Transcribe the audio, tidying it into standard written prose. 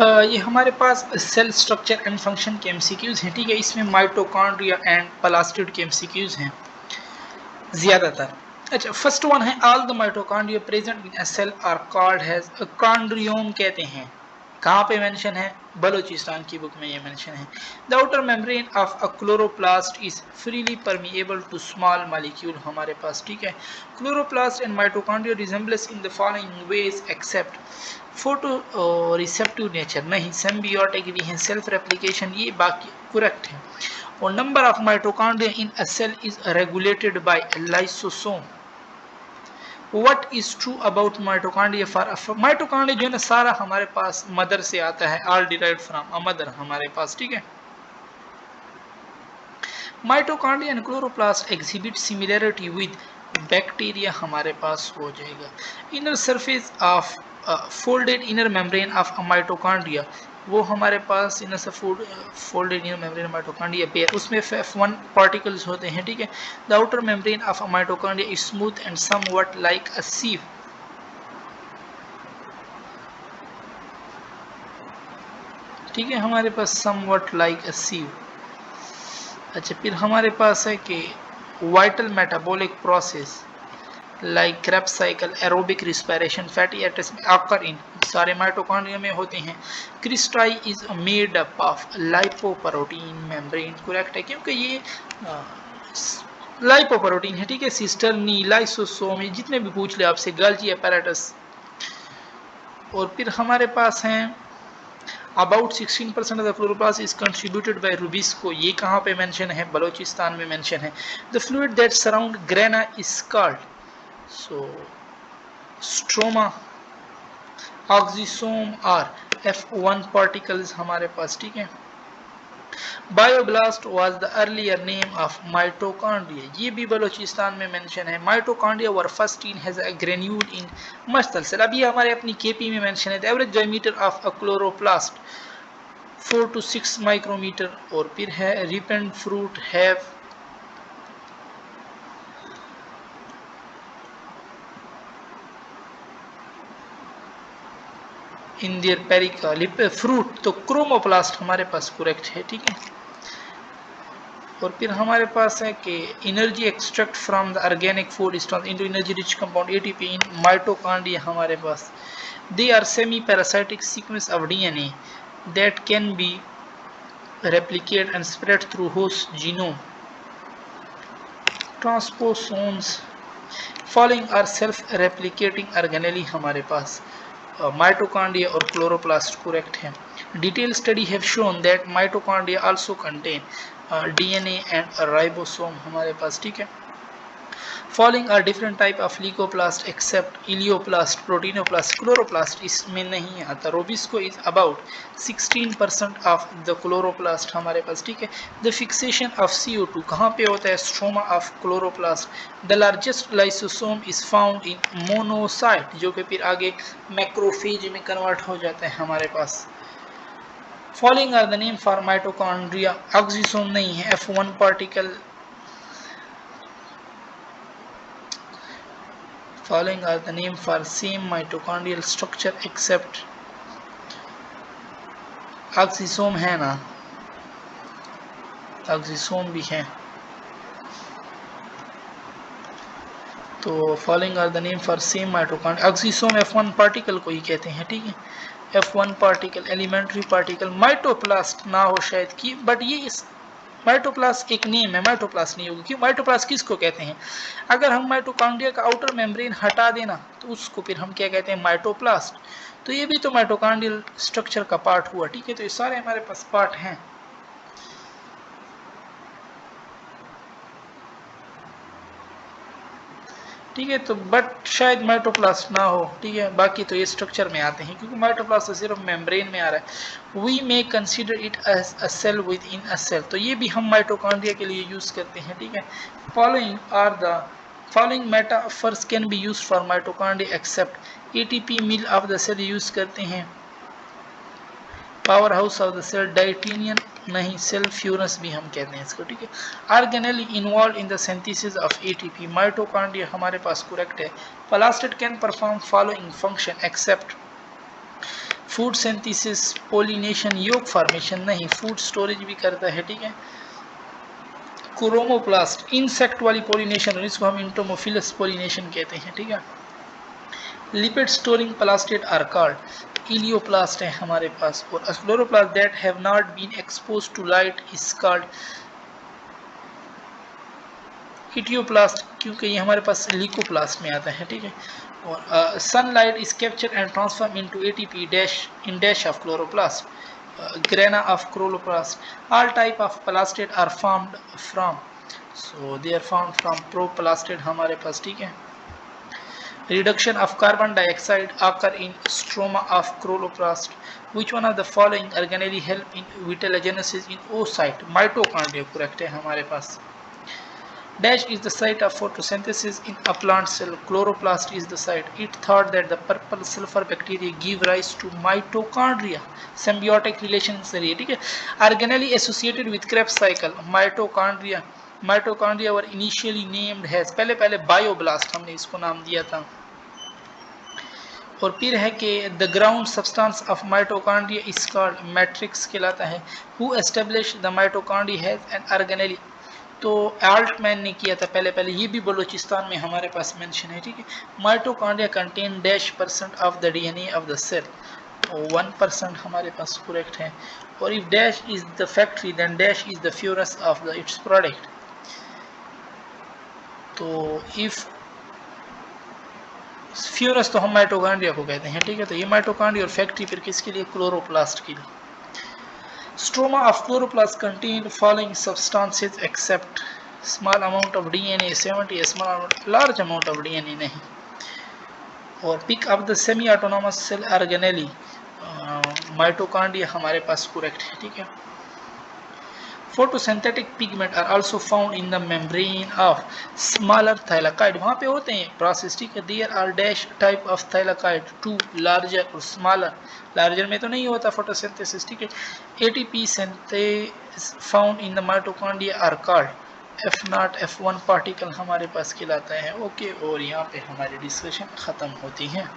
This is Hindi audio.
ये हमारे पास सेल स्ट्रक्चर एंड फंक्शन के एमसीक्यूज हैं, ठीक है। इसमें माइटोकॉन्ड्रिया एंड प्लास्टिड के एमसीक्यूज हैं ज्यादातर। अच्छा, फर्स्ट वन है all the mitochondria present in a cell are called has a chondriome कहते हैं। कहाँ पे मेंशन है? बलोचिस्तान की बुक में ये मेंशन है। The outer membrane of a chloroplast is freely permeable to small molecule हमारे पास, ठीक है। Chloroplast and mitochondria resembles in the following ways except photo receptive nature, नहीं सिम्बियोटिक भी है, सेल्फ रेप्लिकेशन ये बाकी करेक्ट है। और number of mitochondria in a cell is regulated by lysosome. What is true about mitochondria? For mitochondria जो है ना सारा हमारे पास मदर से आता है, all derived from a mother हमारे पास, ठीक है। Mitochondria and chloroplast exhibit similarity with bacteria हमारे पास हो जाएगा। Inner surface of folded inner membrane of mitochondria, वो हमारे पास इनर से folded inner membrane mitochondria pair, उसमें F1 पार्टिकल्स होते हैं, ठीक है। The outer membrane of mitochondria is smooth and somewhat like a sieve, ठीक है, हमारे पास समवट लाइक अ सीव। अच्छा, फिर हमारे पास है कि vital metabolic process like Krebs cycle, aerobic respiration, fatty acids में आकर इन सारे माइटोकॉन्ड्रिया में होते हैं। Cristae is made up of lipoprotein membrane, correct है क्योंकि ये लाइपोप्रोटीन है, ठीक है। सिस्टर्नी, लाइसोसोम, जितने भी पूछ ले आपसे, गाल्जी अपैरेटस। और फिर हमारे पास हैं about 16% of the chloroplast is contributed by rubisco, ये कहाँ पे मेंशन है? बलोचिस्तान में मेंशन है। The fluid that surround grana is called, so stroma, oxysome और F1 पार्टिकल्स हमारे पास, ठीक है। Bioblast was the earlier name of mitochondria, ये भी बलोचिस्तान में मेंशन है। Mitochondria were first in has a granule in muscle cell, अभी हमारे अपनी केपी में मेंशन है। The average diameter of a chloroplast 4 to 6 micrometre. और फिर है ripened fruit have in their pericarp fruit, तो क्रोमोप्लास्ट हमारे पास करेक्ट है, ठीक है। और फिर हमारे पास है कि energy extract from the organic food is transferred into energy rich compound ATP in mitochondria हमारे पास। They are semi parasitic sequence of DNA that can be replicate and spread through host genome. Transposons following are self-replicating organelle हमारे पास। माइटोकॉन्ड्रिया और क्लोरोप्लास्ट करेक्ट है। Detail study have shown that mitochondria also contain DNA and ribosome हमारे पास, ठीक है। Following are different type of leucoplast except ilioplast, proteinoplast, chloroplast इसमें नहीं आता। Robisco is about 16% of the chloroplast हमारे पास, ठीक है। The fixation of CO2 कहाँ पे होता है? Stroma of chloroplast. The largest lysosome is found in monocyte, जो कि फिर आगे मैक्रोफेज में कन्वर्ट हो जाते हैं हमारे पास। Following are the name for mitochondria. Oxysome नहीं है, F1 particle। Following are the name for same mitochondrial structure except oxysome है ना, ऑक्सीसोम भी है। तो following are the name for same mitochondria. Oxysome F1 particle को ही कहते हैं, ठीक है। F1 particle, elementary particle. माइटोप्लास्ट ना हो शायद की, बट ये इस माइटोप्लास्ट एक नेम है, माइटोप्लास्ट नहीं होगी। क्यों? माइटोप्लास्ट किसको कहते हैं? अगर हम माइटोकॉन्ड्रिया का आउटर मेम्ब्रेन हटा देना तो उसको फिर हम क्या कहते हैं? माइटोप्लास्ट। तो ये भी तो माइटोकॉन्ड्रियल स्ट्रक्चर का पार्ट हुआ, ठीक है। तो ये सारे हमारे पास पार्ट हैं, ठीक है। तो बट शायद माइटोप्लास्ट ना हो, ठीक है। बाकी तो ये स्ट्रक्चर में आते हैं क्योंकि माइटोप्लास्ट तो सिर्फ मेम्ब्रेन में आ रहा है। We may consider it as a cell within a cell, तो ये भी हम माइटोकॉन्ड्रिया के लिए यूज करते हैं, ठीक है। Following metaphors can be used for mitochondria except ATP mill of the cell use करते हैं। Power house of the cell डाइटिनियन नहीं, सेल फ्यूरस भी हम कहते हैं इसको, ठीक है। Organelle involve in the synthesis of ATP, mitochondria हमारे पास करेक्ट है। Plastid can perform following function except food synthesis, pollination, योग फॉर्मेशन नहीं, फूड स्टोरेज भी करता है, ठीक है। क्रोमोप्लास्ट इंसेक्ट वाली पोलिनेशन, इसको हम इंटोमोफिलस पोलिनेशन कहते हैं, ठीक है। Lipid storing plastid are called elaioplast है हमारे पास, और chloroplast that have not been exposed to light is called etioplast, क्योंकि ये हमारे पास लिकोप्लास्ट में आता है, ठीक है। और sunlight is capture and transform into ATP dash in dash of chloroplast, grana of chloroplast. All type of plastid are formed from, so they are found from proplastid हमारे पास, ठीक है। Reduction of carbon dioxide occur in stroma of chloroplast. Which one of the following organelles help in vitellogenesis in oocyte? Mitochondria correct है हमारे पास। Dash is the site of photosynthesis in a plant cell. Chloroplast is the site. It thought that the purple sulfur bacteria give rise to mitochondria. Symbiotic relations है, ठीक है। Organelle associated with Krebs cycle. Mitochondria. Mitochondria were initially named as, पहले bioblast हमने इसको नाम दिया था। और फिर है कि the ground substance of mitochondria is called matrix कहलाता है। Who establish the mitochondria has an organelle, तो आल्टमैन ने किया था पहले, ये भी बलूचिस्तान में हमारे पास मेंशन है, ठीक है। Mitochondria contain dash percent of the DNA of the cell, 1% हमारे पास करेक्ट है। और if dash is the factory then dash is the furnace of the its product, तो इफ फ्यूरस तो हम माइटोकॉन्ड्रिया को कहते हैं, ठीक है। तो ये माइटोकॉन्ड्रिया और फैक्ट्री फिर किसके लिए, क्लोरोप्लास्ट के लिए। Stroma of chloroplast contain following substances except small amount of DNA 70, small large amount of DNA नहीं। और pick up the semi autonomous cell organelle, mitochondria हमारे पास करेक्ट है, ठीक है। Photosynthetic pigment are also found in the membrane of smaller thylakoid, वहाँ पे होते हैं प्रोसेस, ठीक है। There are dash type of thylakoid, two larger और smaller, larger में तो नहीं होता photosynthesis, ठीक है। ATP synthase found in the mitochondria are called F0, F1 particle हमारे पास कहलाता है, ओके। और यहाँ पे हमारी डिस्कशन ख़त्म होती है।